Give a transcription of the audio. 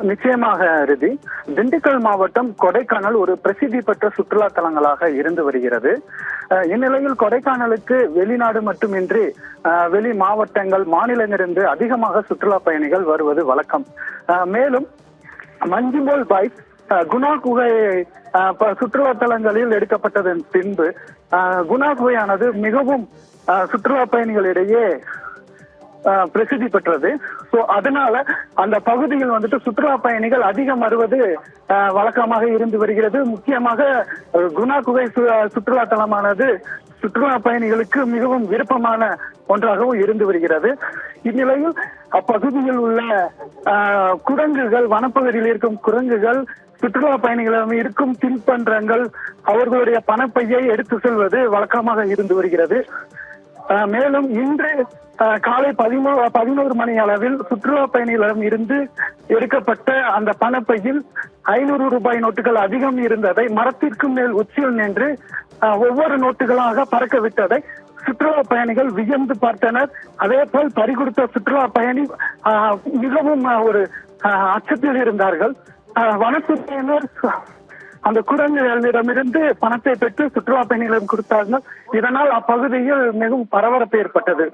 நிச்சயமாக ரிதி. திண்டுக்கல் மாவட்டம் கொடைக்கானல் ஒரு பிரசித்தி பெற்ற சுற்றுலா தலங்களாக இருந்து வருகிறது. இந்நிலையில் கொடைக்கானலுக்கு வெளிநாடு மட்டுமின்றி வெளி மாவட்டங்கள், மாநிலங்களிலிருந்து அதிகமாக சுற்றுலா பயணிகள் வருவது வழக்கம். மேலும் மஞ்சும்போல் பாய்ஸ் குணா குகை சுற்றுலா தலங்களில் எடுக்கப்பட்டதன் பின்பு குணா குகையானது மிகவும் சுற்றுலா பயணிகளிடையே பிரசித்தி பெற்றது. சோ அதனால அந்த பகுதியில் வந்துட்டு சுற்றுலா பயணிகள் அதிகம் வருவது வழக்கமாக இருந்து வருகிறது. முக்கியமாக குணா குகை சுற்றுலா தலமானது சுற்றுலா பயணிகளுக்கு மிகவும் விருப்பமான ஒன்றாகவும் இருந்து வருகிறது. இந்நிலையில் அப்பகுதியில் உள்ள குரங்குகள், வனப்பகுதியில் இருக்கும் குரங்குகள் சுற்றுலா பயணிகளிடம் இருக்கும் தின்பண்டங்கள், அவர்களுடைய பணப்பையை எடுத்து செல்வது வழக்கமாக இருந்து வருகிறது. மேலும் இன்று காலை 11 மணி அளவில் சுற்றுலா பயணிகளிடம் இருந்து எடுக்கப்பட்ட அந்த பணப்பையில் 500 ரூபாய் நோட்டுகள் அதிகம் இருந்ததை மரத்திற்கு மேல் உச்சியில் நின்று ஒவ்வொரு நோட்டுகளாக பறக்க விட்டதை சுற்றுலா பயணிகள் வியந்து பார்த்தனர். அதே போல் பறிகொடுத்த சுற்றுலா பயணி மிகவும் ஒரு அச்சத்தில் இருந்தார்கள். வனத்துறையினர் அந்த குரங்குகளிடமிருந்து பணத்தை பெற்று சுற்றுலா பயணிகளிடம் கொடுத்தார்கள். இதனால் அப்பகுதியில் மிகவும் பரபரப்பு ஏற்பட்டது.